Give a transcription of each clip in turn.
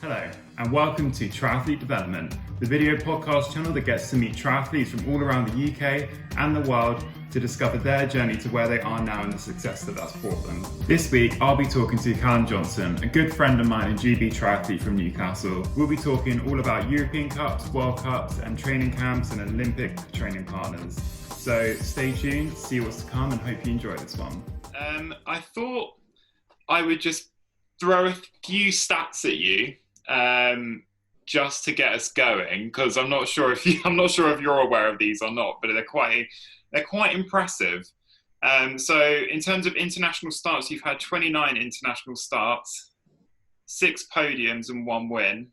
Hello, and welcome to Triathlete Development, the video podcast channel that gets to meet triathletes from all around the UK and the world to discover their journey to where they are now and the success that that's brought them. This week, I'll be talking to Calum Johnson, a good friend of mine and GB triathlete from Newcastle. We'll be talking all about European Cups, World Cups, and training camps and Olympic training partners. So stay tuned, see what's to come, and hope you enjoy this one. I thought I would just throw a few stats at you. Just to get us going, because I'm not sure if you're aware of these or not, but they're quite impressive. So in terms of international starts, you've had 29 international starts, 6 podiums and 1 win.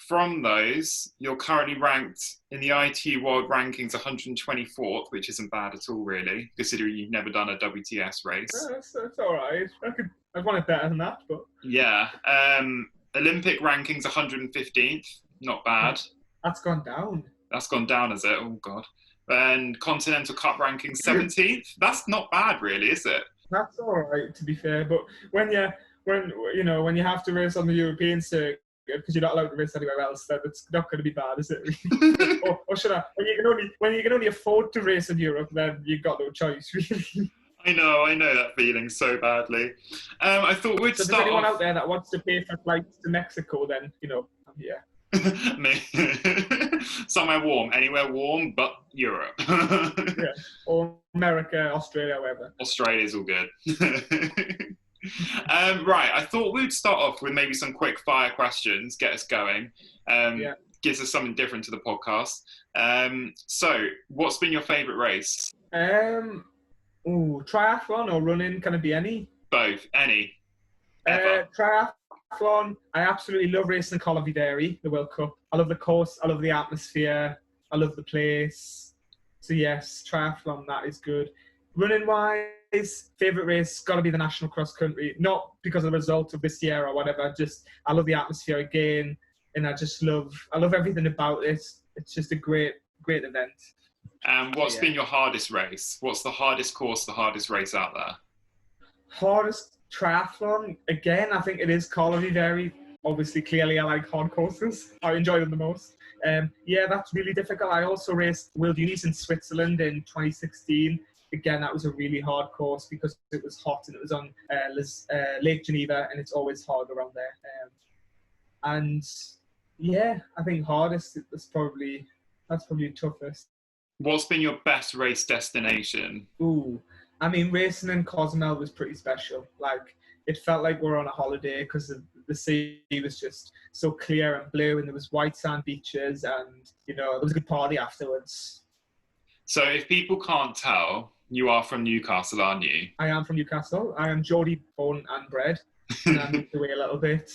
From those, you're currently ranked in the ITU World Rankings 124th, which isn't bad at all, really, considering you've never done a WTS race. That's all right. I'd want it better than that, but yeah. Olympic rankings 115th, not bad. That's gone down. That's gone down, is it? Oh God. And Continental Cup rankings 17th. That's not bad, really, is it? That's all right, to be fair. But when you have to race on the European circuit because you're not allowed to race anywhere else, then it's not going to be bad, is it? or should I? When you can only afford to race in Europe, then you've got no choice, really. I know that feeling so badly. I thought we'd start. If there's anyone out there that wants to pay for flights to Mexico, then I'm here. Me. Somewhere warm, anywhere warm, but Europe. Yeah, or America, Australia, wherever. Australia's all good. Right, I thought we'd start off with maybe some quick fire questions, get us going. Gives us something different to the podcast. So, what's been your favourite race? Triathlon or running? Can it be any? Both, any. Ever. Triathlon. I absolutely love racing Colivy, the World Cup. I love the course. I love the atmosphere. I love the place. So yes, triathlon. That is good. Running wise, favourite race got to be the national cross country. Not because of the result of this year or whatever. Just I love the atmosphere again, and I love everything about it. It's just a great event. What's been your hardest race? What's the hardest course, the hardest race out there? Hardest triathlon? Again, I think it is Colivy. Obviously, clearly I like hard courses. I enjoy them the most. That's really difficult. I also raced World Unis in Switzerland in 2016. Again, that was a really hard course because it was hot and it was on Lake Geneva, and it's always hard around there. I think hardest, that's probably the toughest. What's been your best race destination? Racing in Cozumel was pretty special. Like, it felt like we were on a holiday because the sea was just so clear and blue, and there was white sand beaches, and there was a good party afterwards. So if people can't tell, you are from Newcastle, aren't you? I am from Newcastle. I am Geordie born and bred, and I moved away a little bit.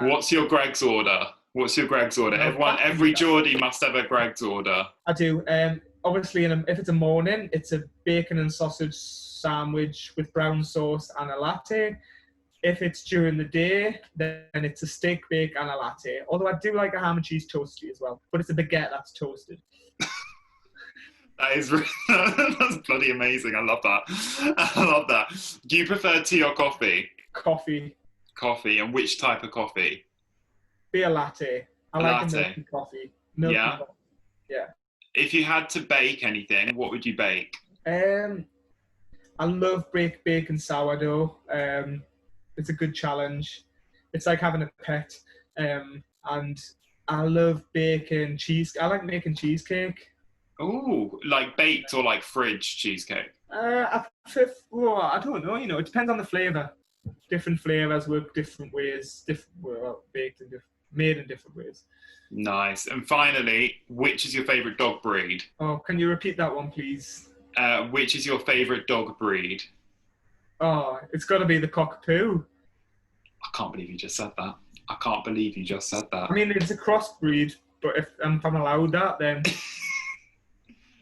What's your Greg's order? Every Geordie must have a Greg's order. I do. Obviously, if it's a morning, it's a bacon and sausage sandwich with brown sauce and a latte. If it's during the day, then it's a steak, bake and a latte. Although I do like a ham and cheese toasty as well, but it's a baguette that's toasted. That's bloody amazing. I love that. Do you prefer tea or coffee? Coffee. Coffee. And which type of coffee? Be a latte. I like a milky coffee. Yeah. Coffee. Yeah. If you had to bake anything, what would you bake? I love bacon sourdough. It's a good challenge. It's like having a pet. And I love baking cheese. I like making cheesecake. Ooh, like baked or like fridge cheesecake? I don't know. It depends on the flavour. Different flavours work different ways. Made in different ways. Nice. And finally, which is your favourite dog breed? Oh, can you repeat that one, please? Which is your favourite dog breed? Oh, it's got to be the cockapoo. I can't believe you just said that. I mean, it's a crossbreed, but if I'm allowed that, then...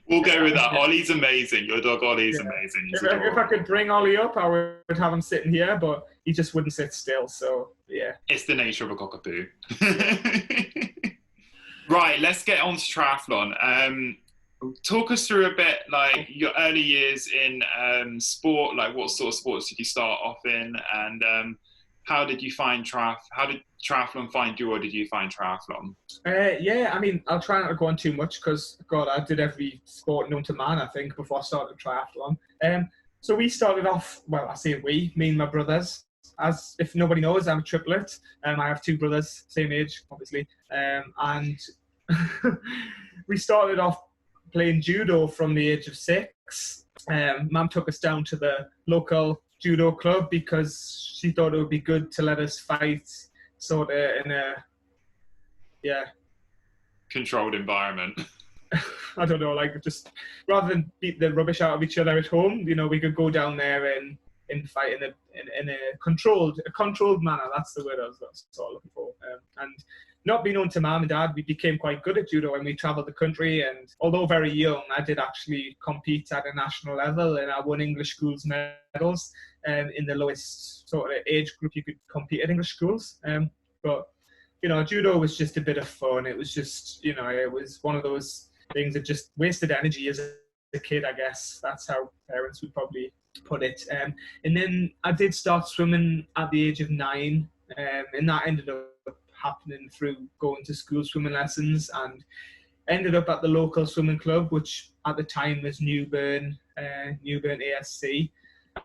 We'll go with that. Ollie's amazing. Your dog Ollie's amazing. If I could bring Ollie up, I would have him sitting here, but he just wouldn't sit still, so yeah. It's the nature of a cockapoo. Right, let's get on to triathlon. Talk us through a bit, like, your early years in sport, like what sort of sports did you start off in, and how did you find how did triathlon find you, or did you find triathlon? Yeah, I mean, I'll try not to go on too much because, God, I did every sport known to man, I think, before I started triathlon. So we started off, well, I say we, me and my brothers. As if nobody knows, I'm a triplet. I have two brothers, same age, obviously. And we started off playing judo from the age of 6. Mum took us down to the local judo club because she thought it would be good to let us fight sort of in a, yeah, Controlled environment. I don't know, like just rather than beat the rubbish out of each other at home, you know, we could go down there and fight in a controlled manner. That's the word I was sort of looking for. And not being known to mum and dad, we became quite good at judo when we travelled the country. And although very young, I did actually compete at a national level, and I won English schools medals in the lowest sort of age group you could compete at English schools. But you know, judo was just a bit of fun. It was just, you know, it was one of those things that just wasted energy as a kid, I guess. That's how parents would probably put it. And then I did start swimming at the age of 9, and that ended up happening through going to school swimming lessons, and ended up at the local swimming club, which at the time was Newburn ASC.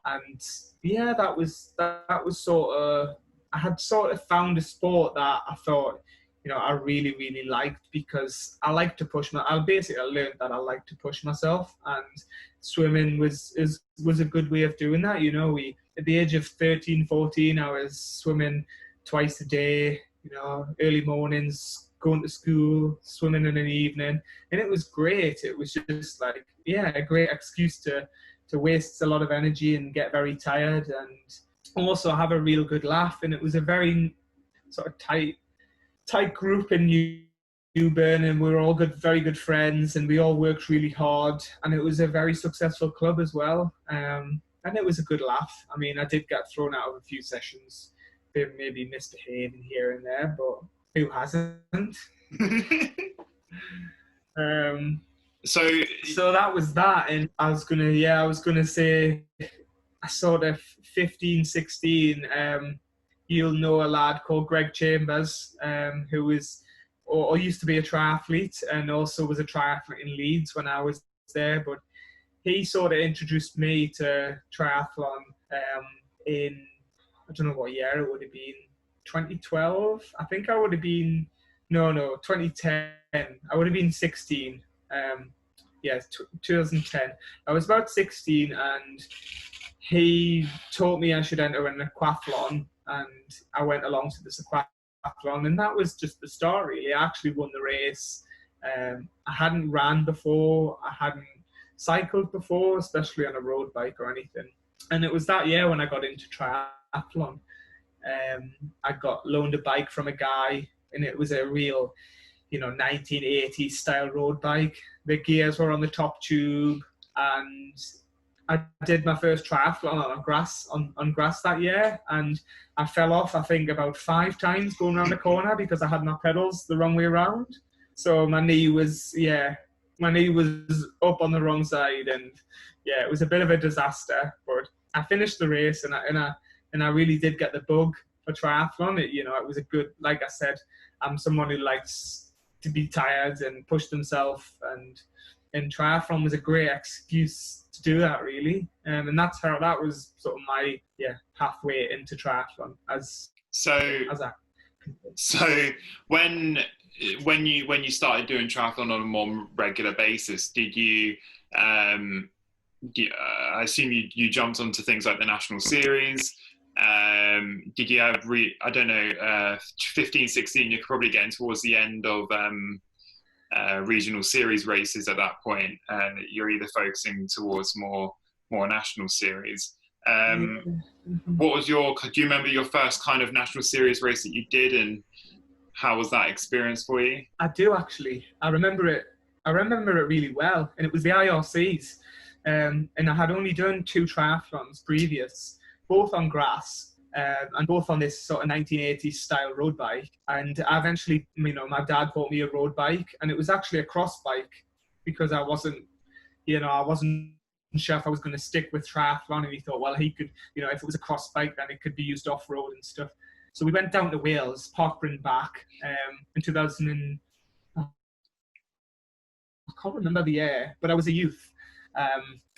And yeah, that was sort of, I had sort of found a sport that I thought, you know, I really, really liked, because I like to push I learned that I like to push myself, and swimming was a good way of doing that. You know, at the age of 13, 14, I was swimming twice a day, you know, early mornings, going to school, swimming in an evening, and it was great. It was just like, yeah, a great excuse to waste a lot of energy and get very tired, and also have a real good laugh. And it was a very sort of tight group in Newburn, and we were all very good friends, and we all worked really hard, and it was a very successful club as well. And it was a good laugh. I mean, I did get thrown out of a few sessions, maybe misbehaving here and there, but who hasn't? So that was that. And I was gonna say, I sort of 15, 16, you'll know a lad called Greg Chambers, who was, or used to be a triathlete, and also was a triathlete in Leeds when I was there. But he sort of introduced me to triathlon in, I don't know what year it would have been, 2012. I think I would have been, no, 2010. I would have been 16. 2010. I was about 16, and he told me I should enter in a aquathlon, and I went along to this aquathlon, and that was just the start, really. I actually won the race. I hadn't ran before, I hadn't cycled before, especially on a road bike or anything. And it was that year when I got into triathlon. I got loaned a bike from a guy, and it was a real, you know, 1980s style road bike. The gears were on the top tube, and I did my first triathlon on grass that year, and I fell off, I think, about 5 times going around the corner because I had my pedals the wrong way around. So my knee was up on the wrong side, and yeah, it was a bit of a disaster. But I finished the race, and I really did get the bug for triathlon. It was a good, like I said, I'm someone who likes to be tired and push themselves, and triathlon was a great excuse to do that, really. And that was sort of my pathway into triathlon So when you started doing triathlon on a more regular basis, did you I assume you jumped onto things like the national series? Did you have 15, 16, you're probably getting towards the end of regional series races at that point, and you're either focusing towards more national series. What was do you remember your first kind of national series race that you did, and how was that experience for you? I do, actually. I remember it really well, and it was the IRCs, and I had only done 2 triathlons previous, both on grass, and both on this sort of 1980s style road bike. And I eventually, my dad bought me a road bike, and it was actually a cross bike, because I wasn't sure if I was going to stick with triathlon, and he thought, well, he could, you know, if it was a cross bike, then it could be used off road and stuff. So we went down to Wales, Park Bryn back, in 2000 and I can't remember the year, but I was a youth.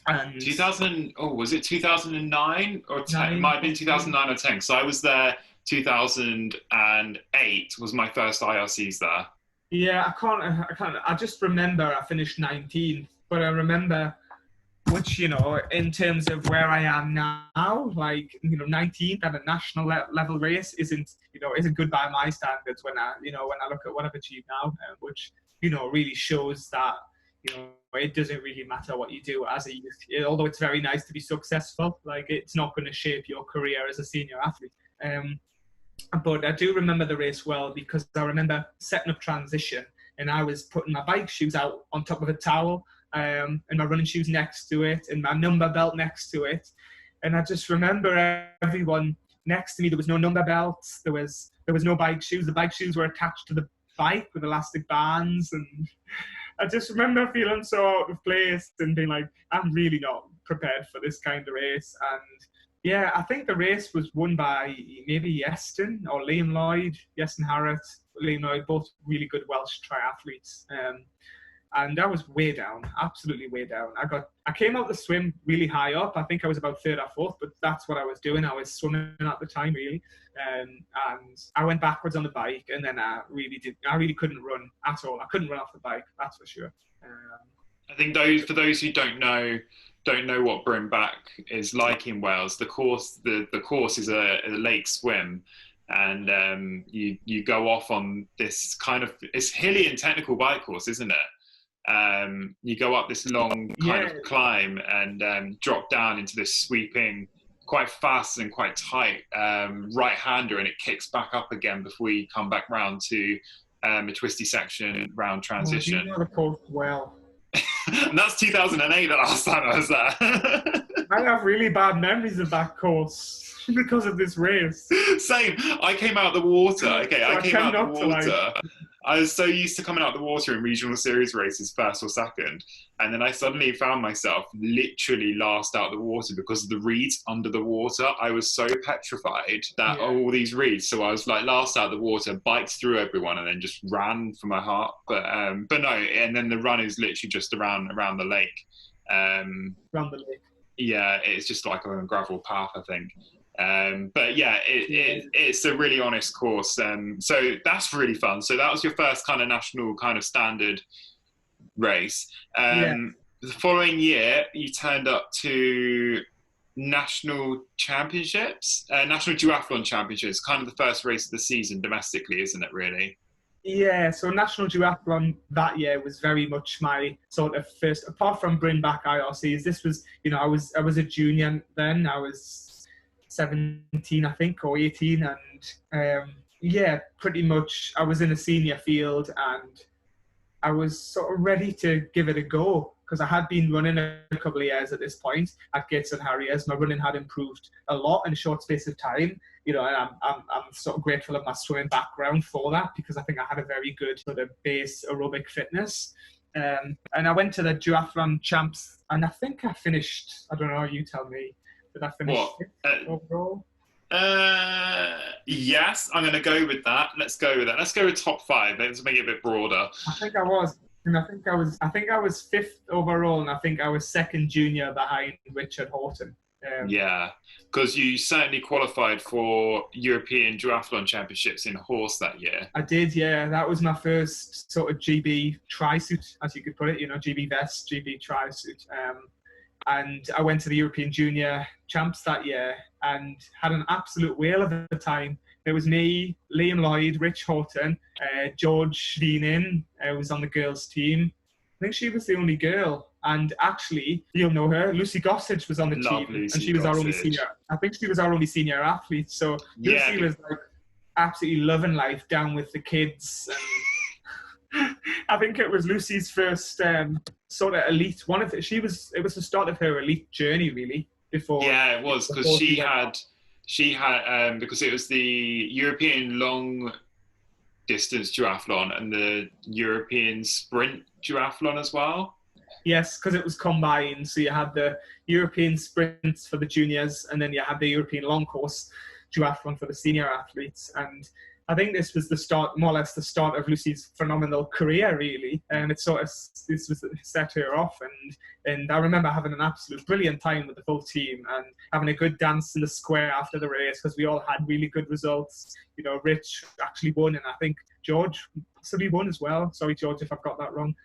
And 2000, oh, was it 2009 or 10? It might have been 2009 or 10, because I was there 2008 was my first IRCs there. Yeah, I just remember I finished 19th, but I remember, which, you know, in terms of where I am now, like, you know, 19th at a national level race isn't good by my standards when I look at what I've achieved now, which, you know, really shows that, you know, it doesn't really matter what you do as a youth. Although it's very nice to be successful, like, it's not going to shape your career as a senior athlete. But I do remember the race well, because I remember setting up transition, and I was putting my bike shoes out on top of a towel, and my running shoes next to it, and my number belt next to it. And I just remember everyone next to me, there was no number belts, there was no bike shoes. The bike shoes were attached to the bike with elastic bands, and I just remember feeling so out of place and being like, I'm really not prepared for this kind of race. And yeah, I think the race was won by maybe Iestyn or Liam Lloyd, Iestyn Harrett, Liam Lloyd, both really good Welsh triathletes. And I was way down, absolutely way down. I came out the swim really high up. I think I was about third or fourth, but that's what I was doing. I was swimming at the time, really. And I went backwards on the bike, and then I really couldn't run at all. I couldn't run off the bike, that's for sure. I think for those who don't know what Bryn Back is like in Wales, the course is a lake swim, and you go off on this kind of, it's hilly and technical bike course, isn't it? You go up this long kind of climb and drop down into this sweeping, quite fast and quite tight right-hander, and it kicks back up again before you come back round to a twisty section round transition. You know the course well. And that's 2008 the last time I was there. I have really bad memories of that course because of this race. Same. I came out the water. Okay, I came out the water. I was so used to coming out the water in regional series races, first or second, and then I suddenly found myself literally last out the water because of the reeds under the water. I was so petrified that all these reeds, so I was like last out the water, biked through everyone, and then just ran for my heart. But no, and then the run is literally just around the lake. Around the lake. Yeah, it's just like on a gravel path, I think. But yeah, it's a really honest course. So that's really fun. So that was your first kind of national kind of standard race. The following year, you turned up to national championships, national duathlon championships, kind of the first race of the season domestically, isn't it, really? Yeah, so national duathlon that year was very much my sort of first, apart from Bryn Back IRCs. This was, you know, I was a junior then. I was 17, I think, or 18, and pretty much I was in a senior field, and I was sort of ready to give it a go, because I had been running a couple of years at this point at Gates and Harriers. My running had improved a lot in a short space of time, you know, and I'm sort of grateful of my swimming background for that, because I think I had a very good sort of base aerobic fitness. And I went to the duathlon champs, and I think I finished, I don't know, you tell me. Did I finish overall? Yes, I'm going to go with that. Let's go with that. Let's go with top 5. Let's make it a bit broader. I think I was 5th overall, and I think I was 2nd junior behind Richard Horton. Yeah, because you certainly qualified for European Duathlon Championships in horse that year. I did, yeah. That was my first sort of GB tri-suit, as you could put it. You know, GB vest, GB tri-suit. And I went to the European Junior Champs that year and had an absolute whale of a time. There was me, Liam Lloyd, Rich Horton, George Veenin was on the girls' team. I think she was the only girl. And actually, you'll know her, Lucy Gossage was on the team. Lucy and she was our only senior. I think she was our only senior athlete. So Lucy was like absolutely loving life, down with the kids. And I think it was Lucy's first sort of elite. It was the start of her elite journey, really. Before it was, because she had because it was the European long distance duathlon and the European sprint duathlon as well. Yes, because it was combined. So you had the European sprints for the juniors, and then you had the European long course duathlon for the senior athletes. And I think this was the start, more or less the start of Lucy's phenomenal career, really. And it sort of, this was set her off. And I remember having an absolute brilliant time with the full team and having a good dance in the square after the race, because we all had really good results. You know, Rich actually won, and I think George possibly won as well. Sorry, George, if I've got that wrong.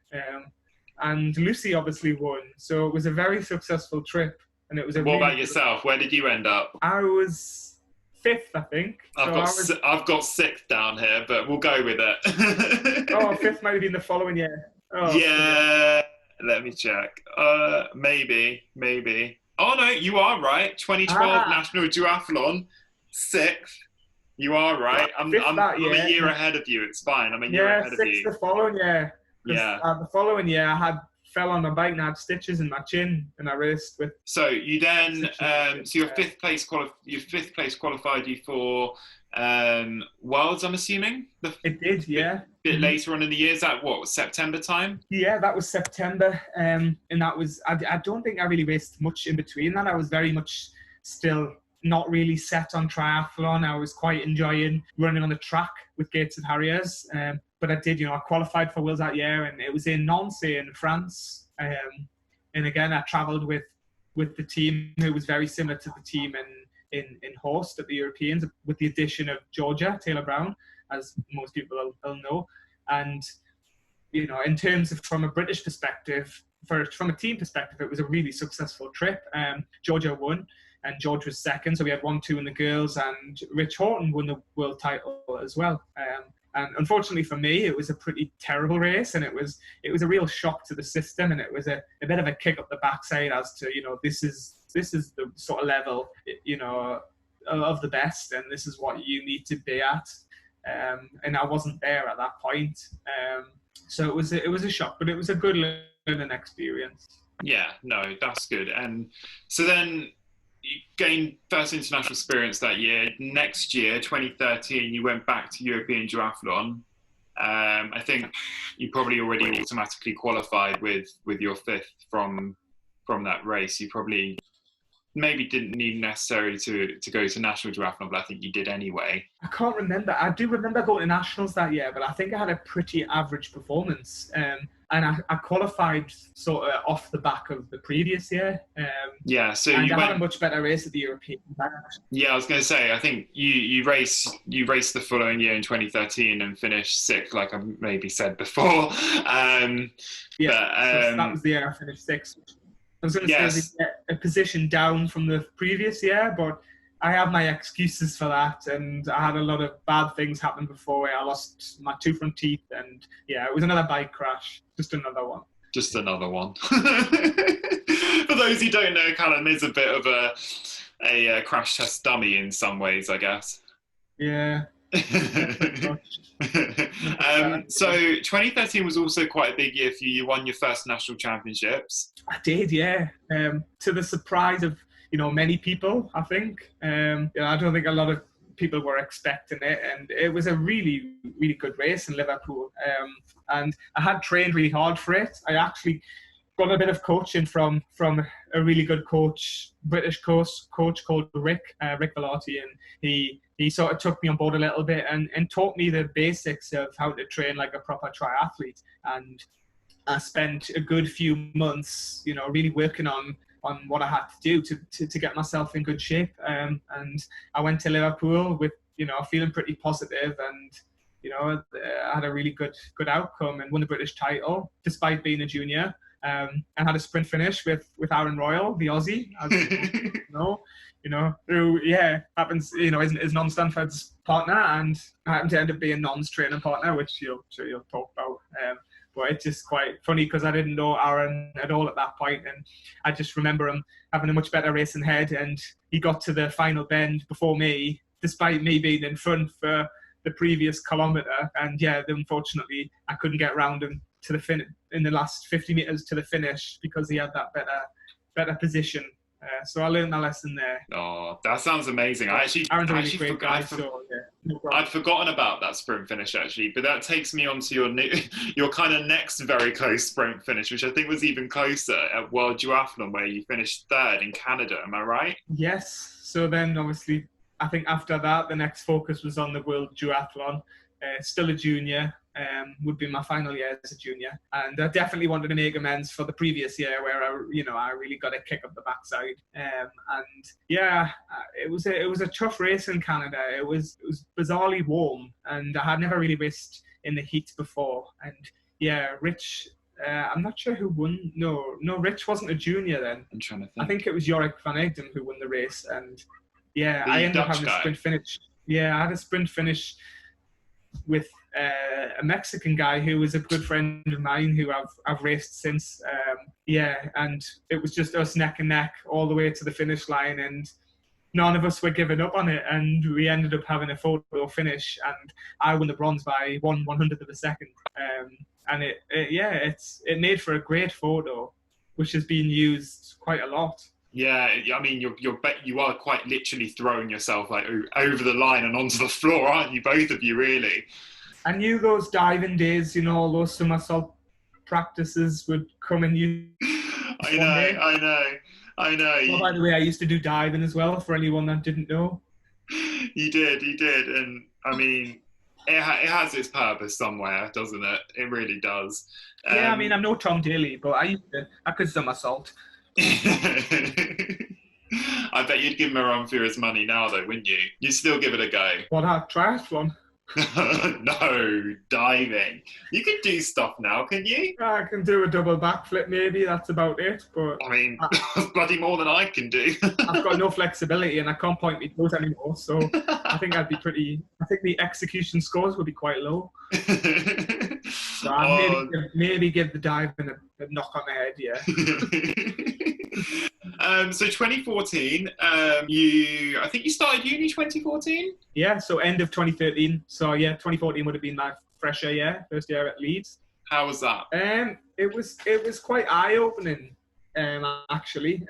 And Lucy obviously won. So it was a very successful trip. And it was What about yourself? Where did you end up? I was 5th, I think. I've got 6th down here, but we'll go with it. Oh, 5th might have been the following year. Oh, yeah, let me check. Maybe. Oh no, you are right. 2012 National Duathlon, 6th. You are right. I'm a year ahead of you. It's fine. I'm a year ahead of you. 6th the following year. Yeah. The following year, I fell on my bike and I had stitches in my chin, and I raced with. So you then, so your 5th place qualified you for Worlds, I'm assuming. It did, yeah. Bit later on in the year. Is that what, September time? Yeah, that was September, and that was. I don't think I really raced much in between that. I was very much still not really set on triathlon. I was quite enjoying running on the track with Gates and Harriers. But I did, I qualified for Worlds that year, and it was in Nancy in France. And again, I travelled with the team, who was very similar to the team in Horst at the Europeans, with the addition of Georgia, Taylor Brown, as most people will know. And, in terms of from a British perspective, from a team perspective, it was a really successful trip. Georgia won, and George was 2nd. So we had 1-2 in the girls, and Rich Horton won the world title as well. And unfortunately for me, it was a pretty terrible race, and it was a real shock to the system, and it was a bit of a kick up the backside as to, this is the sort of level, of the best, and this is what you need to be at. And I wasn't there at that point. So it was a shock, but it was a good learning experience. Yeah, no, that's good. And so then you gained first international experience that year. Next year, 2013, you went back to European Duathlon. I think you probably already automatically qualified with your 5th from that race. You probably maybe didn't need necessarily to go to national duathlon, but I think you did anyway. I can't remember. I do remember going to nationals that year, but I think I had a pretty average performance. And I qualified sort of off the back of the previous year. So and I had a much better race at the European. Yeah, I was going to say, I think you raced the following year in 2013 and finished 6th, like I maybe said before. So that was the year I finished 6th. I was going to say a position down from the previous year, but I have my excuses for that, and I had a lot of bad things happen before. I lost my 2 front teeth, and it was another bike crash, just another one. For those who don't know, Calum is a bit of a crash test dummy in some ways, I guess. Yeah. So 2013 was also quite a big year for you. You won your first national championships. I did, yeah. To the surprise of many people, I think. I don't think a lot of people were expecting it, and it was a really, really good race in Liverpool. And I had trained really hard for it. I actually got a bit of coaching from a really good British coach called Rick Vellotti, and he sort of took me on board a little bit and taught me the basics of how to train like a proper triathlete. And I spent a good few months, really working on what I had to do to get myself in good shape. And I went to Liverpool with, feeling pretty positive, and, I had a really good outcome and won the British title despite being a junior. And had a sprint finish with Aaron Royal, the Aussie, as who happens, is Non-Stanford's partner, and I happened to end up being Non's training partner, which you'll talk about. But it's just quite funny because I didn't know Aaron at all at that point, and I just remember him having a much better racing head, and he got to the final bend before me, despite me being in front for the previous kilometre. And unfortunately, I couldn't get round him to the in the last 50 metres to the finish because he had that better position. So I learned my lesson there. Oh, that sounds amazing. Aaron's a really great guy. So, No problem. I'd forgotten about that sprint finish actually, but that takes me on to your kind of next very close sprint finish, which I think was even closer at World Duathlon, where you finished third in Canada. Am I right? Yes. So then, obviously, I think after that, the next focus was on the World Duathlon. Still a junior. Would be my final year as a junior, and I definitely wanted to make amends for the previous year where I really got a kick up the backside. And yeah, it was a tough race in Canada. It was bizarrely warm, and I had never really raced in the heat before. And yeah, Rich. I'm not sure who won. No, Rich wasn't a junior then. I'm trying to think. I think it was Jorik van Egden who won the race, and yeah, The I ended up Dutch having guy. a sprint finish. Yeah, I had a sprint finish with a Mexican guy who was a good friend of mine who I've raced since. Yeah, and it was just us neck and neck all the way to the finish line, and none of us were giving up on it, and we ended up having a photo finish, and I won the bronze by 1/100th of a second. And it made for a great photo, which has been used quite a lot. Yeah, I mean, you are quite literally throwing yourself like over the line and onto the floor, aren't you? Both of you, really. I knew those diving days, all those somersault practices would come and use. I know. Well, by the way, I used to do diving as well, for anyone that didn't know. You did, and I mean, it has its purpose somewhere, doesn't it? It really does. Yeah, I mean, I'm no Tom Daly, but I could somersault. I bet you'd give him a run for his money now, though, wouldn't you? You'd still give it a go. What, triathlon? No, diving. You can do stuff now, can you? I can do a double backflip, maybe. That's about it. But I mean, that's bloody more than I can do. I've got no flexibility and I can't point my toes anymore. So I think I think the execution scores would be quite low. So I'll maybe give the diving a knock on the head, yeah. So 2014, I think you started uni 2014? Yeah, so end of 2013. So yeah, 2014 would have been my fresher year, first year at Leeds. How was that? It was quite eye-opening, actually.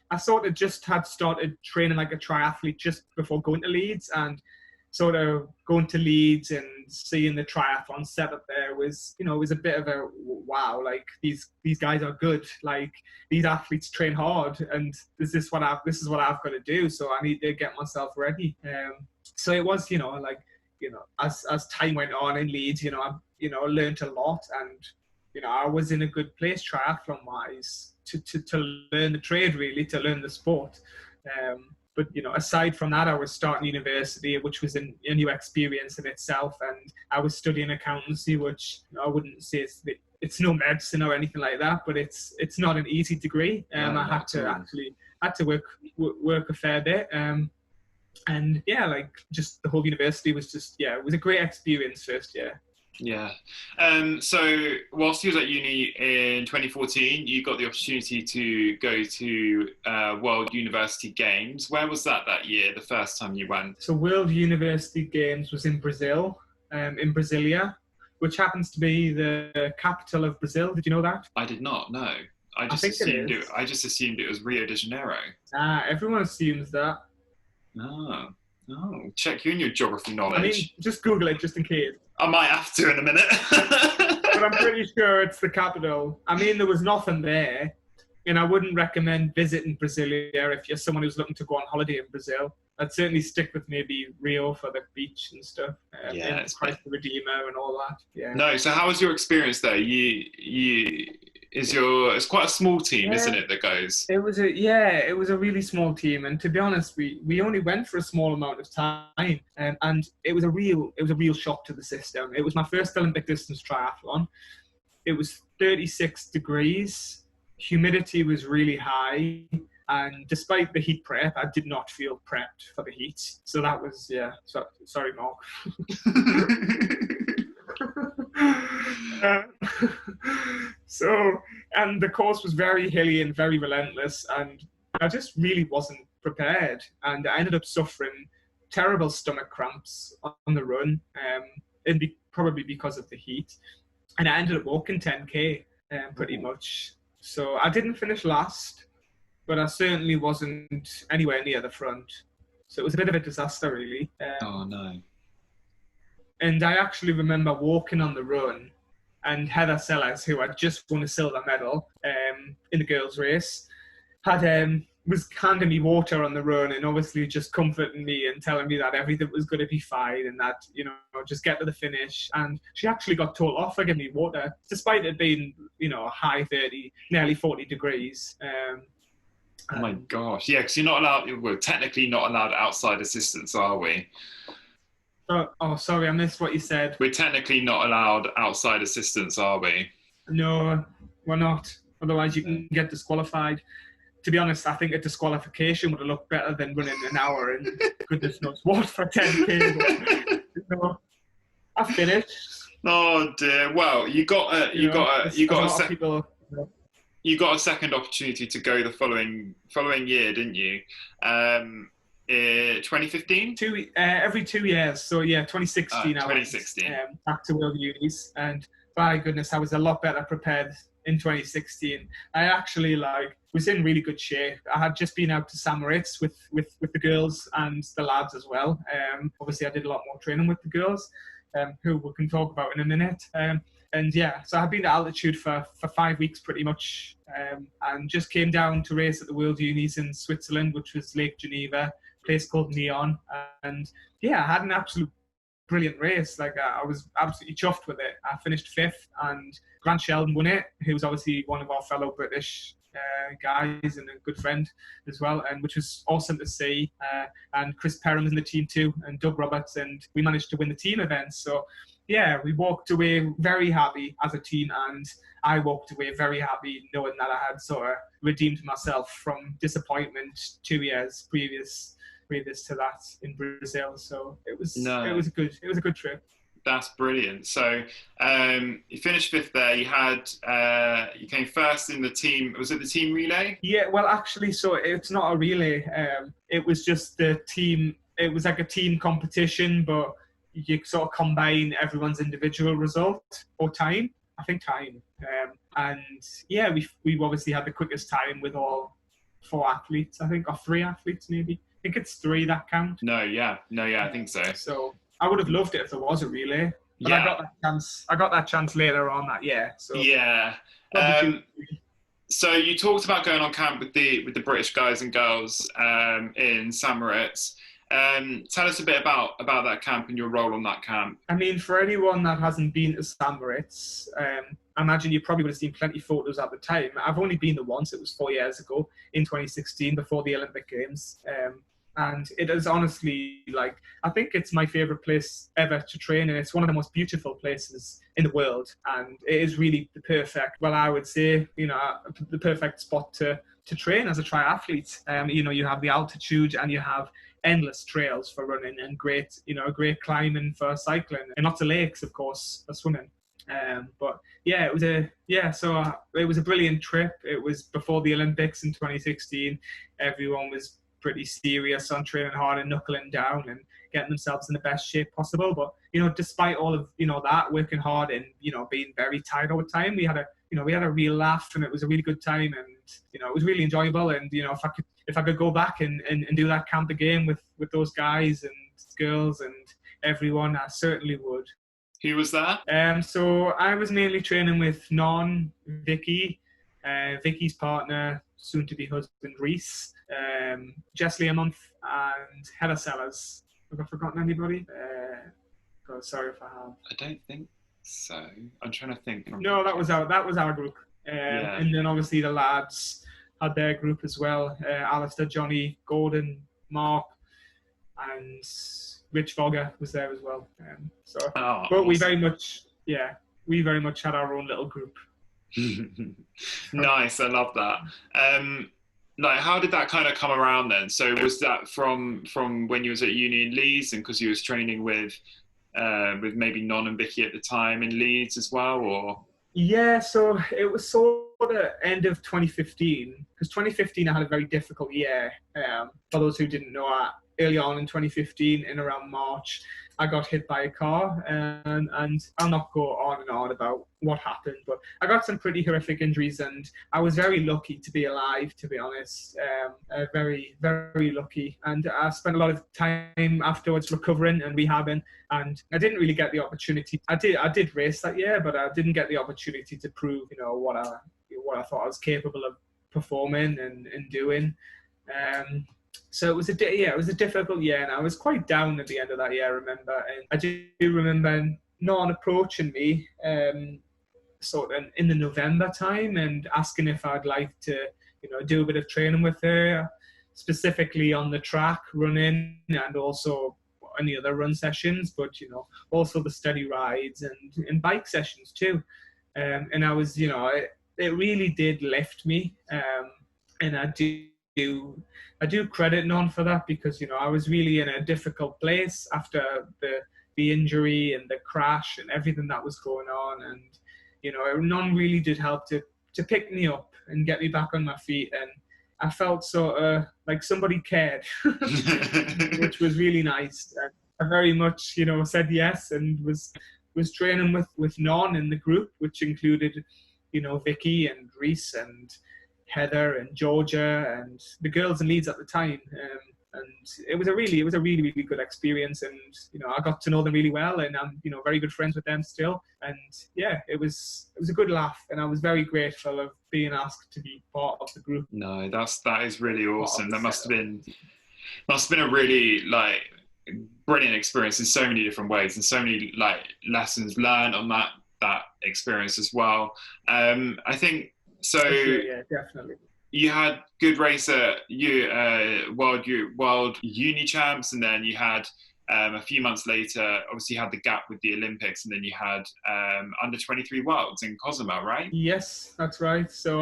I sort of just had started training like a triathlete just before going to Leeds, and sort of going to Leeds and seeing the triathlon setup there was, it was a bit of a wow. Like these guys are good. Like these athletes train hard, and this is what I've got to do. So I need to get myself ready. So it was, as time went on in Leeds, I learned a lot, and I was in a good place triathlon wise to learn the trade, really, to learn the sport. But aside from that, I was starting university, which was a new experience in itself, and I was studying accountancy, which I wouldn't say it's no medicine or anything like that, but it's not an easy degree. I had to work a fair bit, and yeah, like just the whole university was it was a great experience first year. Yeah. So whilst you was at uni in 2014, you got the opportunity to go to World University Games. Where was that year, the first time you went? So World University Games was in Brazil, in Brasilia, which happens to be the capital of Brazil. Did you know that? I did not know. I just assumed it was Rio de Janeiro. Everyone assumes that. Oh, check you and your geography knowledge. I mean, just Google it just in case. I might have to in a minute. But I'm pretty sure it's the capital. I mean, there was nothing there, and I wouldn't recommend visiting Brasilia if you're someone who's looking to go on holiday in Brazil. I'd certainly stick with maybe Rio for the beach and stuff. And Christ the Redeemer and all that. Yeah. No, so how was your experience there? It's quite a small team, isn't it, that goes? It was a really small team, and to be honest, we only went for a small amount of time, and it was a real shock to the system. It was my first Olympic distance triathlon. It was 36 degrees, humidity was really high, and despite the heat prep, I did not feel prepped for the heat. So that was sorry, Mark. And the course was very hilly and very relentless, and I just really wasn't prepared, and I ended up suffering terrible stomach cramps on the run, probably because of the heat, and I ended up walking 10k pretty much. So I didn't finish last, but I certainly wasn't anywhere near the front. So it was a bit of a disaster, really. Oh no. And I actually remember walking on the run, and Heather Sellers, who had just won a silver medal in the girls' race, was handing me water on the run and obviously just comforting me and telling me that everything was going to be fine and that, just get to the finish. And she actually got told off for giving me water, despite it being, high 30, nearly 40 degrees. Oh my gosh. Yeah, because we're technically not allowed outside assistance, are we? Oh, sorry, I missed what you said. We're technically not allowed outside assistance, are we? No, we're not. Otherwise, you can get disqualified. To be honest, I think a disqualification would have looked better than running an hour and goodness knows what for 10K. But, I finished. Oh dear. Well, you got a second opportunity to go the following year, didn't you? 2015? Every 2 years. So yeah, 2016. 2016. I went back to World Unis, and by goodness, I was a lot better prepared in 2016. I actually was in really good shape. I had just been out to Samaritz with the girls and the lads as well. Obviously, I did a lot more training with the girls, who we can talk about in a minute. And yeah, so I've been at altitude for 5 weeks pretty much, and just came down to race at the World Unis in Switzerland, which was Lake Geneva, a place called Neon. And yeah, I had an absolute brilliant race. I was absolutely chuffed with it. I finished 5th, and Grant Sheldon won it, who's obviously one of our fellow British guys and a good friend as well, and which was awesome to see. And Chris Perham's in the team too, and Doug Roberts, and we managed to win the team events. So yeah, we walked away very happy as a team, and I walked away very happy knowing that I had sort of redeemed myself from disappointment 2 years previous to that in Brazil. So it was a good trip. That's brilliant. So you finished 5th there. You came first in the team. Was it the team relay? Yeah. Well, actually, so it's not a relay. It was just the team. It was like a team competition, but you sort of combine everyone's individual result or time. I think time. And yeah, we obviously had the quickest time with all 4 athletes, I think, or 3 athletes maybe. I think it's 3 that count. I think so. So I would have loved it if there was a relay. But yeah. I got that chance later on that year. So yeah. So you talked about going on camp with the British guys and girls in Samaritz. Tell us a bit about that camp and your role on that camp. I mean, for anyone that hasn't been to Samaritz, I imagine you probably would have seen plenty of photos at the time. I've only been there once. It was 4 years ago in 2016 before the Olympic Games. And it is honestly, I think it's my favourite place ever to train, and it's one of the most beautiful places in the world. And it is really the perfect spot to train as a triathlete. You have the altitude and you have endless trails for running and great climbing for cycling, and lots of lakes, of course, for swimming. But yeah, it was a brilliant trip. It was before the Olympics in 2016. Everyone was pretty serious on training hard and knuckling down and getting themselves in the best shape possible. But despite all of that, working hard and being very tired all the time, we had a real laugh, and it was a really good time, and it was really enjoyable. And if I could go back and do that camp again with those guys and girls and everyone, I certainly would. Who was that? So I was mainly training with Vicky, Vicky's partner, soon to be husband Reese, Jess Learmonth, and Heather Sellers. Have I forgotten anybody? God, sorry if I have. I don't think so. I'm trying to think. No, that was our group. And then obviously the lads had their group as well. Alistair, Johnny, Gordon, Mark, and Rich Fogger was there as well. But awesome. we very much had our own little group. Nice, I love that. How did that kind of come around then? So was that from when you was at uni in Leeds, and because you was training with maybe Non and Vicky at the time in Leeds as well, or? Yeah, so it was sort of end of 2015, because 2015 I had a very difficult year. For those who didn't know, early on in 2015, in around March, I got hit by a car, and I'll not go on and on about what happened, but I got some pretty horrific injuries, and I was very lucky to be alive, to be honest. Very, very lucky. And I spent a lot of time afterwards recovering and rehabbing, and I didn't really get the opportunity. I did race that year, but I didn't get the opportunity to prove, what I thought I was capable of performing and doing. So it was a difficult year, and I was quite down at the end of that year, I remember. And I do remember Non approaching me sort of in the November time and asking if I'd like to, do a bit of training with her, specifically on the track, running, and also any other run sessions, but, also the steady rides and bike sessions too. And I was, it really did lift me. And I do credit Non for that, because I was really in a difficult place after the injury and the crash and everything that was going on, and Non really did help to pick me up and get me back on my feet, and I felt sort of like somebody cared, which was really nice. I very much said yes, and was training with Non in the group, which included Vicky and Reese and Heather and Georgia and the girls in Leeds at the time, and it was a really, really good experience, and I got to know them really well, and I'm very good friends with them still, and yeah, it was a good laugh, and I was very grateful of being asked to be part of the group. No, that is really awesome. That must have been a really brilliant experience in so many different ways, and so many lessons learned on that experience as well. I think. So yeah, definitely. You had good race at World Uni Champs, and then you had a few months later, obviously you had the gap with the Olympics, and then you had under 23 Worlds in Cozumel, right? Yes, that's right. So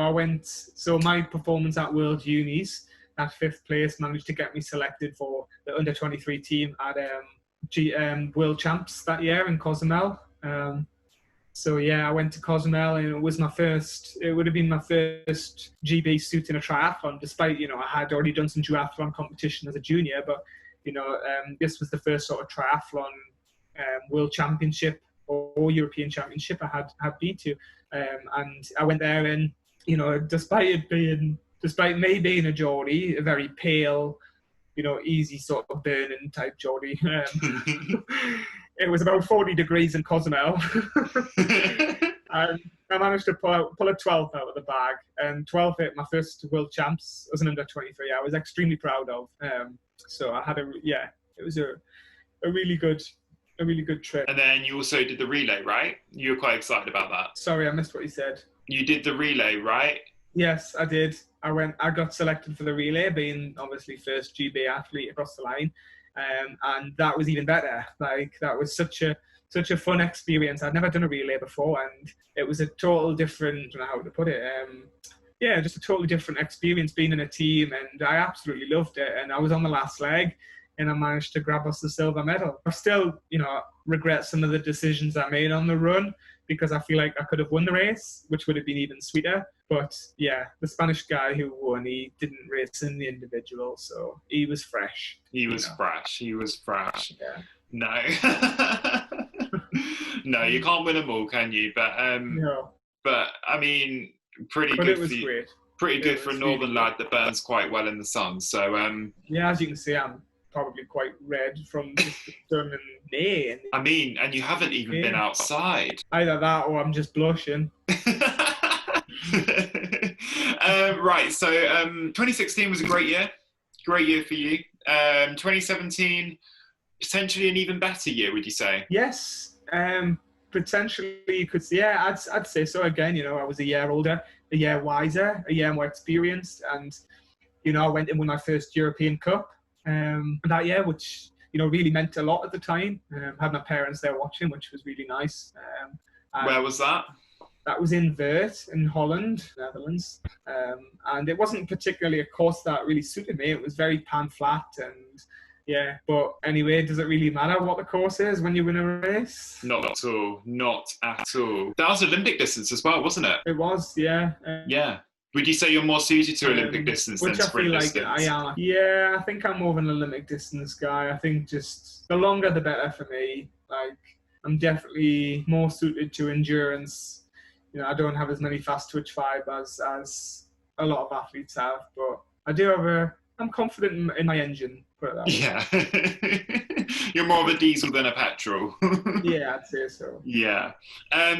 my performance at World Unis, that 5th place, managed to get me selected for the under 23 team at World Champs that year in Cozumel. So yeah, I went to Cozumel, and it would have been my first GB suit in a triathlon, despite, I had already done some duathlon competition as a junior, but, this was the first sort of triathlon world championship or European championship I had been to. And I went there, and, despite me being a Geordie, a very pale, easy sort of burning type Geordie, it was about 40 degrees in Cozumel. And I managed to pull a 12th out of the bag, and 12th at my first World Champs as an under 23. I was extremely proud of. So I had it was a really good trip. And then you also did the relay, right? You were quite excited about that. Sorry, I missed what you said. You did the relay, right? Yes, I did. I got selected for the relay, being obviously first GB athlete across the line. And that was even better. That was such a fun experience. I'd never done a relay before, and it was a total different, I don't know how to put it. Just a totally different experience being in a team, and I absolutely loved it. And I was on the last leg, and I managed to grab us the silver medal. I still, regret some of the decisions I made on the run, because I feel like I could have won the race, which would have been even sweeter. But yeah, the Spanish guy who won, he didn't race in the individual, so he was fresh. He was fresh. Yeah. No. No, you can't win them all, can you? But no. But I mean, pretty good. It was great. Pretty good for a northern lad that burns quite well in the sun. So yeah, as you can see, I'm probably quite red from the sun and May. I mean, and you haven't even been outside. Either that, or I'm just blushing. Right, so 2016 was a great year for you. 2017, potentially an even better year, would you say? Yes, potentially you could say, yeah, I'd say so. Again, I was a year older, a year wiser, a year more experienced, and I went and won my first European Cup that year, which really meant a lot at the time. Had my parents there watching, which was really nice. Where was that? That was in Weert in Holland, Netherlands. And it wasn't particularly a course that really suited me. It was very pan flat, and yeah. But anyway, does it really matter what the course is when you win a race? Not at all. Not at all. That was Olympic distance as well, wasn't it? It was, yeah. Yeah. Would you say you're more suited to Olympic distance than which I sprint feel like distance? I am. Yeah, I think I'm more of an Olympic distance guy. I think just the longer the better for me. Like, I'm definitely more suited to endurance. You know, I don't have as many fast twitch fibers as a lot of athletes have, but I do have I'm confident in my engine, put it that way. Yeah. You're more of a diesel than a petrol. Yeah, I'd say so. Yeah.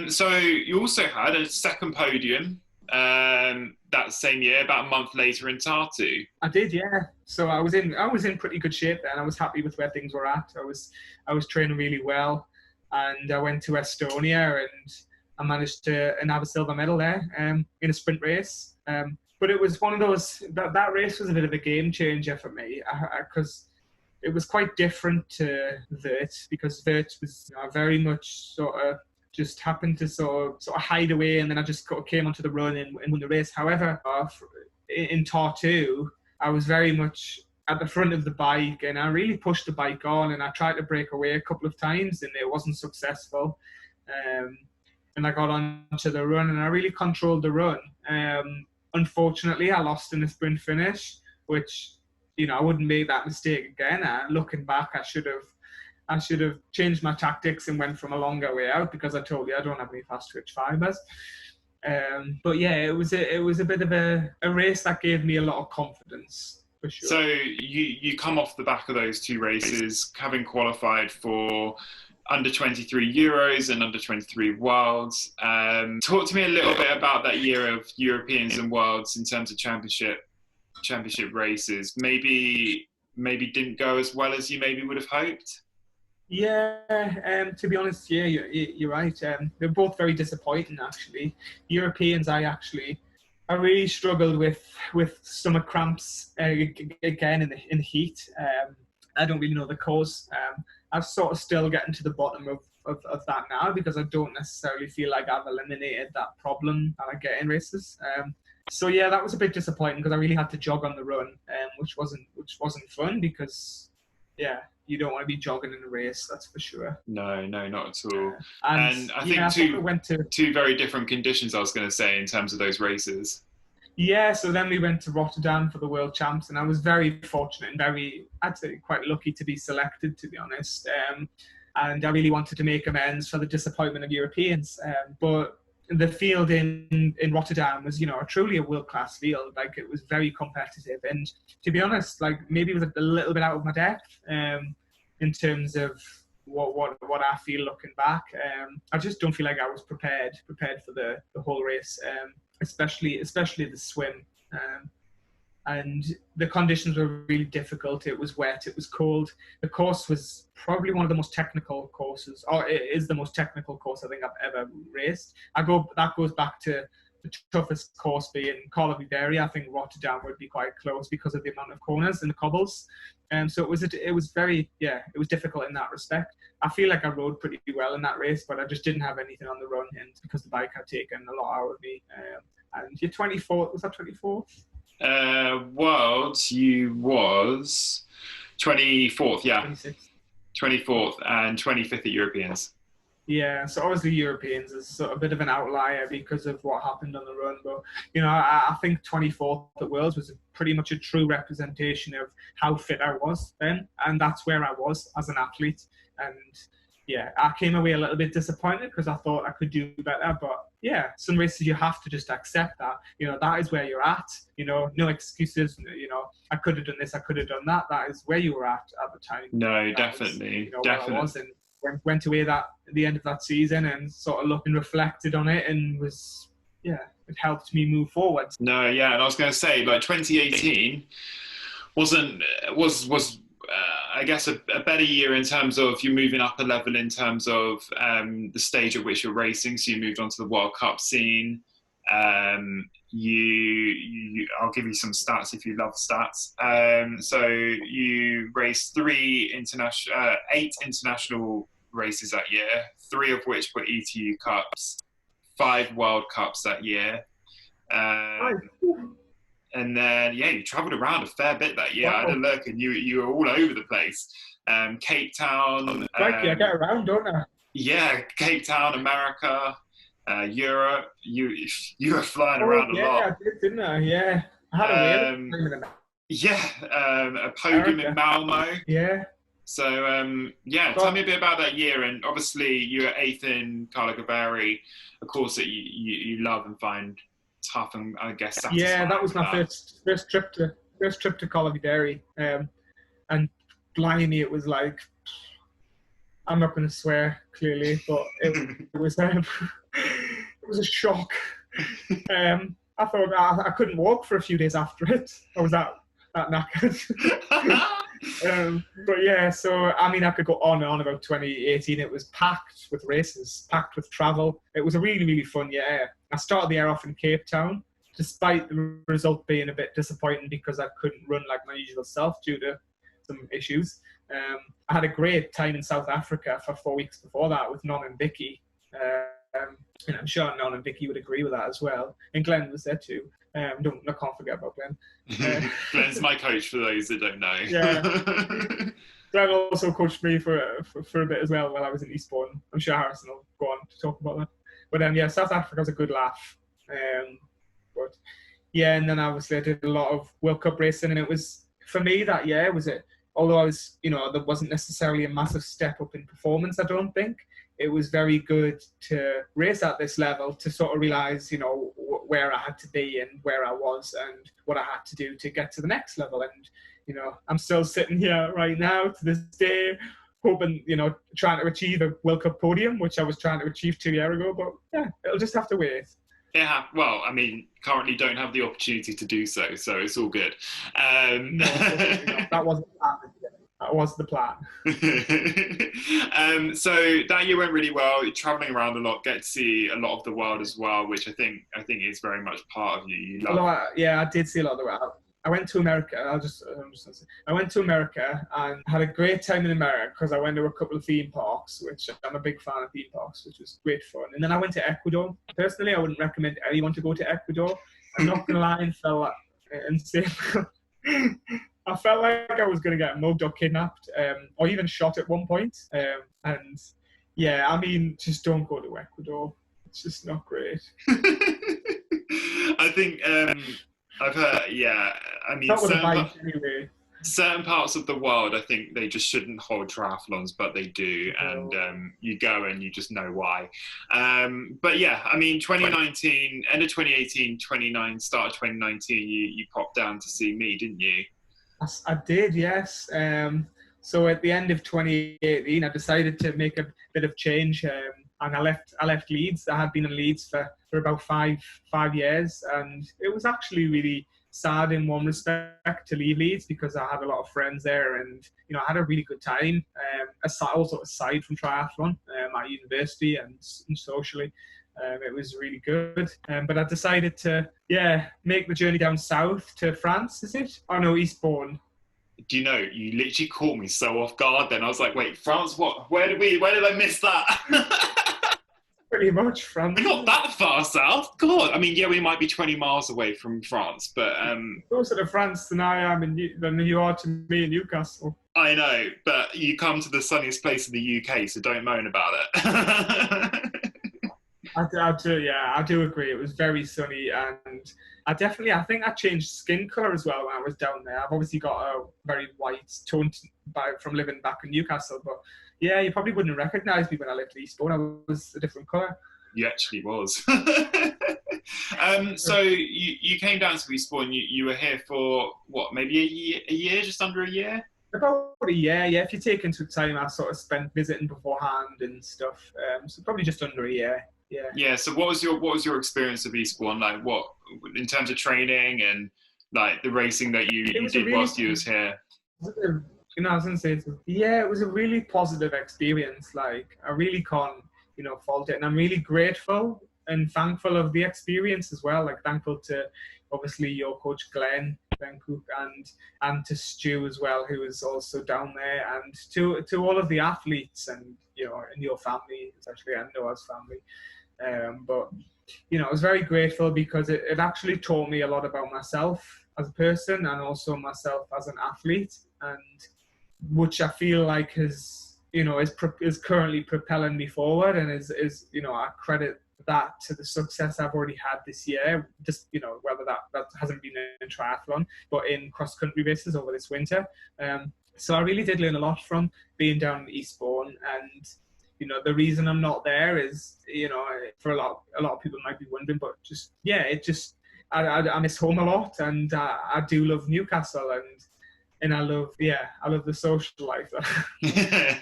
So you also had a second podium that same year, about a month later in Tartu. I did, yeah. So I was in pretty good shape then. I was happy with where things were at. I was training really well, and I went to Estonia and I managed to have a silver medal there in a sprint race. But it was one of those that race was a bit of a game changer for me because it was quite different to Vert, because Vert was very much sort of just happened to sort of hide away, and then I just came onto the run and won the race. However, in Tartu, I was very much at the front of the bike, and I really pushed the bike on, and I tried to break away a couple of times, and it wasn't successful. And I got onto the run, and I really controlled the run. Unfortunately, I lost in the sprint finish, which, I wouldn't make that mistake again. Looking back, I should have changed my tactics and went from a longer way out, because I told you I don't have any fast twitch fibers. But yeah, it was a bit of a race that gave me a lot of confidence, for sure. So you come off the back of those two races, having qualified for under 23 Euros and under 23 Worlds. Talk to me a little bit about that year of Europeans and Worlds in terms of championship races. Maybe didn't go as well as you maybe would have hoped. Yeah, to be honest, yeah, you're right. They're both very disappointing, actually. Europeans, I really struggled with stomach cramps again in the heat. I don't really know the cause. I'm sort of still getting to the bottom of that now, because I don't necessarily feel like I've eliminated that problem that I get in races. So yeah, that was a bit disappointing, because I really had to jog on the run, which wasn't fun, because yeah, you don't want to be jogging in a race, that's for sure. No, not at all. And I think two very different conditions, I was going to say, in terms of those races. Yeah, so then we went to Rotterdam for the World Champs, and I was very fortunate and I'd say quite lucky to be selected, to be honest. And I really wanted to make amends for the disappointment of Europeans. But the field in Rotterdam was, truly a world-class field. Like, it was very competitive. And to be honest, like, maybe it was a little bit out of my depth in terms of what I feel looking back. I just don't feel like I was prepared for the whole race. Especially the swim, and the conditions were really difficult. It was wet, it was cold. The course was probably one of the most technical courses, or it is the most technical course I think I've ever raced. That goes back to the toughest course being Calum Johnson. I think Rotterdam would be quite close because of the amount of corners and the cobbles. So it was difficult in that respect. I feel like I rode pretty well in that race, but I just didn't have anything on the run, and because the bike had taken a lot out of me. And your 24th, was that 24th? Worlds, you was 24th, yeah. 26th. 24th and 25th at Europeans. Yeah, so obviously Europeans is sort of a bit of an outlier because of what happened on the run. But, I think 24th at Worlds was pretty much a true representation of how fit I was then. And that's where I was as an athlete. And yeah, I came away a little bit disappointed because I thought I could do better. But yeah, some races you have to just accept that, that is where you're at, no excuses, I could have done this, I could have done that. That is where you were at the time. No, definitely. Definitely. Where I was, and went away at the end of that season and sort of looked and reflected on it, and it helped me move forward. No, yeah, and I was going to say, like, 2018 was I guess a better year in terms of you moving up a level in terms of the stage at which you're racing. So you moved on to the World Cup scene. I'll give you some stats if you love stats. So you raced 8 international races that year, 3 of which were ETU Cups, 5 World Cups that year. And then, you travelled around a fair bit that year. Wow. I had a look, and you were all over the place. Cape Town. I get around, don't I? Yeah, Cape Town, America. Europe. You were flying Oh, around a yeah, I lot. did, didn't I? Yeah. I had a whale of Um, a time in yeah, a podium in America. Malmo. Yeah. So yeah, tell me God, a bit about that year. And obviously, you were eighth in Calgary, a course that you love and find tough and I guess yeah, that satisfying was with my that. first trip to Colby. And blimey, it was like, I'm not going to swear clearly, but it was it was a shock. I thought I couldn't walk for a few days after it. I was that knackered. But yeah, so I mean, I could go on and on about 2018. It was packed with races, packed with travel. It was a really, really fun year. I started the year off in Cape Town, despite the result being a bit disappointing because I couldn't run like my usual self due to some issues. I had a great time in South Africa for 4 weeks before that with Non and Vicky. And I'm sure Non and Vicky would agree with that as well. And Glenn was there too. I can't forget about Glenn. Glenn's my coach for those that don't Yeah. know. Glenn also coached me for a bit as well while I was in Eastbourne. I'm sure Harrison will go on to talk about that. But yeah, South Africa was a good laugh. But yeah, and then obviously I did a lot of World Cup racing, and it was, for me that year, although I was, there wasn't necessarily a massive step up in performance, I don't think. It was very good to race at this level to sort of realise, where I had to be and where I was and what I had to do to get to the next level. And, I'm still sitting here right now to this day, hoping, trying to achieve a World Cup podium, which I was trying to achieve 2 years ago. But yeah, it'll just have to wait. Yeah, well, I mean, currently don't have the opportunity to do so it's all good. No, that wasn't the plan. That was the plan. So that year went really well. You're traveling around a lot, get to see a lot of the world as well, which I think is very much part of you. You love. I did see a lot of the world. I went to America. I went to America and had a great time in America because I went to a couple of theme parks, which I'm a big fan of theme parks, which was great fun. And then I went to Ecuador. Personally, I wouldn't recommend anyone to go to Ecuador. I'm not gonna lie and felt insane. I felt like I was going to get mugged or kidnapped, or even shot at one point. And yeah, I mean, just don't go to Ecuador. It's just not great. I think I've heard. Yeah, I mean, certain parts of the world, I think they just shouldn't hold triathlons, but they do, and you go and you just know why. But yeah, I mean, 2019, end of 2018, start of 2019, you popped down to see me, didn't you? I did, yes. So at the end of 2018, I decided to make a bit of change, and I left Leeds. I had been in Leeds for about five years, and it was actually really sad in one respect to leave Leeds because I had a lot of friends there, and I had a really good time. Aside from triathlon at university and socially. It was really good. But I decided to, make the journey down south to France, is it? Oh, no, Eastbourne. Do you know, you literally caught me so off guard then. I was like, wait, France, what? Where did I miss that? Pretty much France. We're not that far south. God, I mean, yeah, we might be 20 miles away from France, but... Closer to France than I am than you are to me in Newcastle. I know, but you come to the sunniest place in the UK, so don't moan about it. I do agree. It was very sunny, and I think I changed skin colour as well when I was down there. I've obviously got a very white tone from living back in Newcastle, but yeah, you probably wouldn't recognise me when I lived in Eastbourne. I was a different colour. You actually was. So you came down to Eastbourne. You were here for what? Maybe a year, just under a year. About a year, yeah. If you take into time, I sort of spent visiting beforehand and stuff. So probably just under a year. Yeah. Yeah. So what was your experience of Eastbourne like? What in terms of training and like the racing that you did whilst you was here? I was gonna say, it was a really positive experience. Like I really can't, fault it, and I'm really grateful and thankful of the experience as well. Like thankful to obviously your coach Glenn Cook and to Stu as well, who is also down there, and to all of the athletes and and your family, especially and Noah's family. But I was very grateful because it actually taught me a lot about myself as a person and also myself as an athlete, and which I feel like is currently propelling me forward, and is I credit the that to the success I've already had this year, just, whether that hasn't been in triathlon, but in cross-country races over this winter. So I really did learn a lot from being down in Eastbourne. And, the reason I'm not there is, for a lot of people might be wondering, but I miss home a lot, and I do love Newcastle, and I love the social life that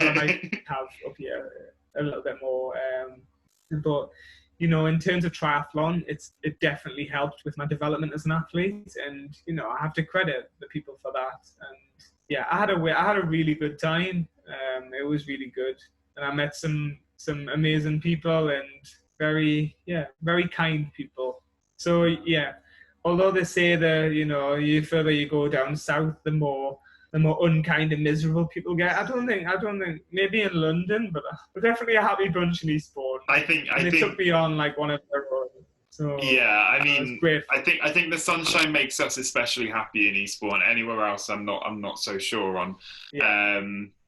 I might have up here a little bit more. But in terms of triathlon, it definitely helped with my development as an athlete, and I have to credit the people for that. And yeah, I had a really good time. It was really good, and I met some amazing people and very kind people. So yeah, although they say that the further you go down south, the more unkind and miserable people get. I don't think maybe in London, but we're definitely a happy bunch in Eastbourne. I think they took me on like one of their own. So yeah, I mean, great. I think the sunshine makes us especially happy in Eastbourne. Anywhere else, I'm not so sure on. Yeah.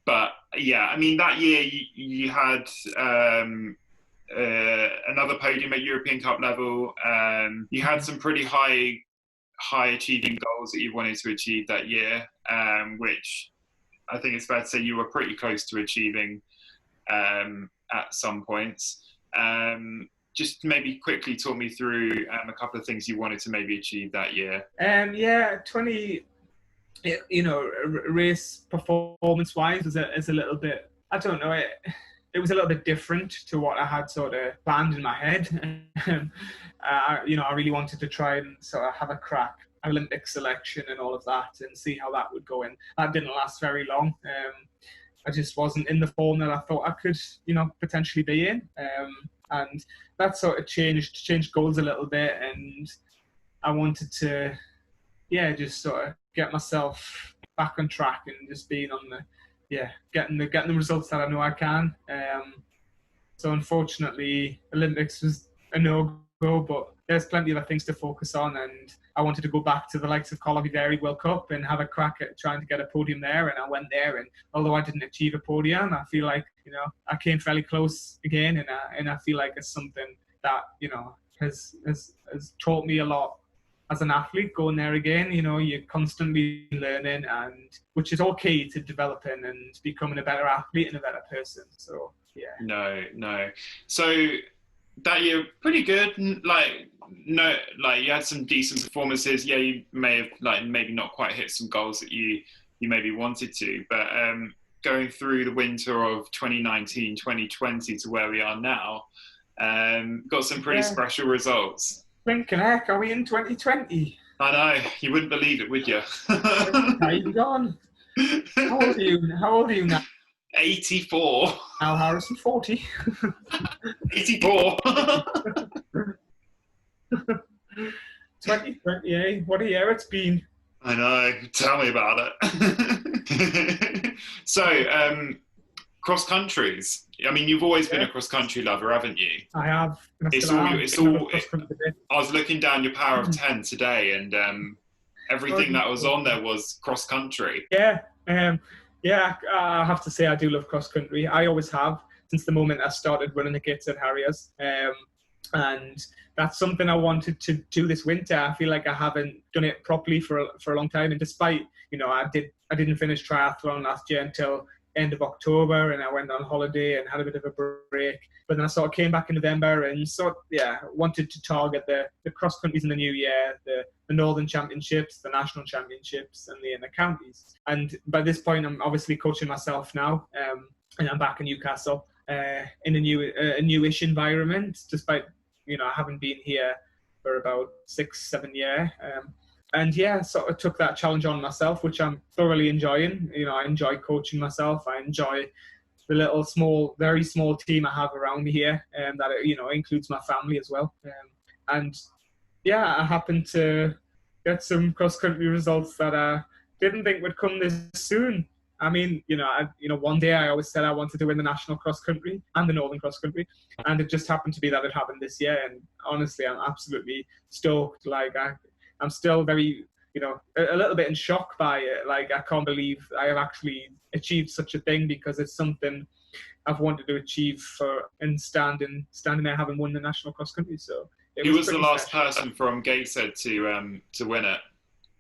But yeah, I mean, that year you had another podium at European Cup level. You had some pretty high achieving goals that you wanted to achieve that year, which I think it's fair to say you were pretty close to achieving at some points. Just maybe quickly talk me through a couple of things you wanted to maybe achieve that year. Race performance wise is a little bit, I don't know, it was a little bit different to what I had sort of planned in my head. I really wanted to try and sort of have a crack at Olympic selection and all of that and see how that would go. And that didn't last very long. I just wasn't in the form that I thought I could, potentially be in. And that sort of changed goals a little bit. And I wanted to, just sort of get myself back on track and just being on getting the results that I know I can. So unfortunately, Olympics was a no-go, but there's plenty of other things to focus on, and I wanted to go back to the likes of Calum Johnson World Cup and have a crack at trying to get a podium there, and I went there, and although I didn't achieve a podium, I feel like, I came fairly close again, and I feel like it's something that, has taught me a lot as an athlete going there again. You're constantly learning, and which is all key to developing and becoming a better athlete and a better person. So yeah. No. So that year, pretty good. You had some decent performances. Yeah, you may have maybe not quite hit some goals that you maybe wanted to, but going through the winter of 2019, 2020 to where we are now, got some pretty special results. Blinking heck, are we in 2020? I know, you wouldn't believe it, would you? Time gone. How old are you now? 84. Al Harrison, 40. 84. 2020, eh? What a year it's been. I know, tell me about it. So, cross countries. I mean, you've always been a cross country lover, haven't you? I have. I was looking down your Power of 10 today, and everything that was on there was cross country. Yeah, I have to say I do love cross country. I always have since the moment I started running the kits at Harriers, and that's something I wanted to do this winter. I feel like I haven't done it properly for a long time, and despite I didn't finish triathlon last year until end of October, and I went on holiday and had a bit of a break. But then I sort of came back in November and wanted to target the cross countries in the new year, the Northern Championships, the National Championships, and the counties. And by this point, I'm obviously coaching myself now, and I'm back in Newcastle in a newish environment, despite I haven't been here for about 6-7 years. And sort of took that challenge on myself, which I'm thoroughly enjoying. I enjoy coaching myself. I enjoy the very small team I have around me here, and that includes my family as well. I happened to get some cross country results that I didn't think would come this soon. I mean, one day I always said I wanted to win the national cross country and the Northern cross country, and it just happened to be that it happened this year. And honestly, I'm absolutely stoked. I'm still very, a little bit in shock by it. I can't believe I have actually achieved such a thing, because it's something I've wanted to achieve and standing there having won the national cross country. So who was the last special. person from Gateshead to win it?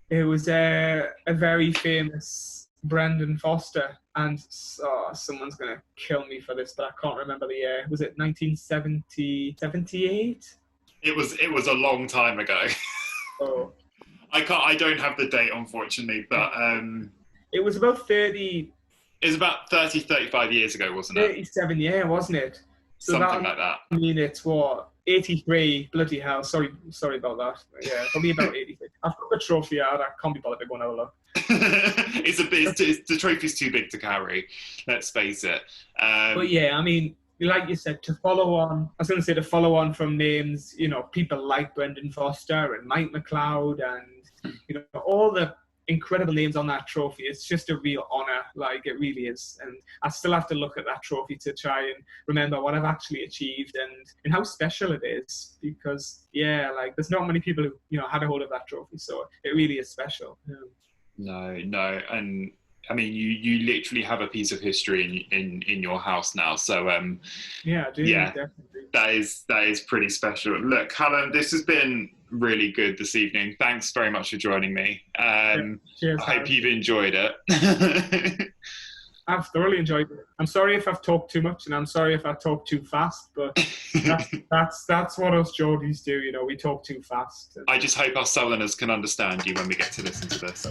It was a very famous Brendan Foster, and someone's going to kill me for this, but I can't remember the year. Was it 1970, 78? It was a long time ago. Oh. I don't have the date, unfortunately, but it was about 30. It was about 30, 35 years ago, wasn't it? 37 years, wasn't it? So something like that. I mean, it's what, 83, bloody hell. Sorry about that. Yeah, probably about 83. I've got the trophy out. I can't be bothered to go and have a look. The trophy's too big to carry, let's face it. But yeah, I mean, like you said, to follow on from names, you know, people like Brendan Foster and Mike McLeod and, you know, all the incredible names on that trophy. It's just a real honour, like it really is. And I still have to look at that trophy to try and remember what I've actually achieved and how special it is, because yeah, like there's not many people who, you know, had a hold of that trophy, so it really is special. No, and I mean, you literally have a piece of history in your house now. So yeah, I do, definitely. That is pretty special. Look, Calum, this has been really good this evening. Thanks very much for joining me. Cheers, I hope you've enjoyed it. I've thoroughly enjoyed it. I'm sorry if I've talked too much, and I'm sorry if I talk too fast, but that's what us Geordies do, you know, we talk too fast. I just hope our Southerners can understand you when we get to listen to this.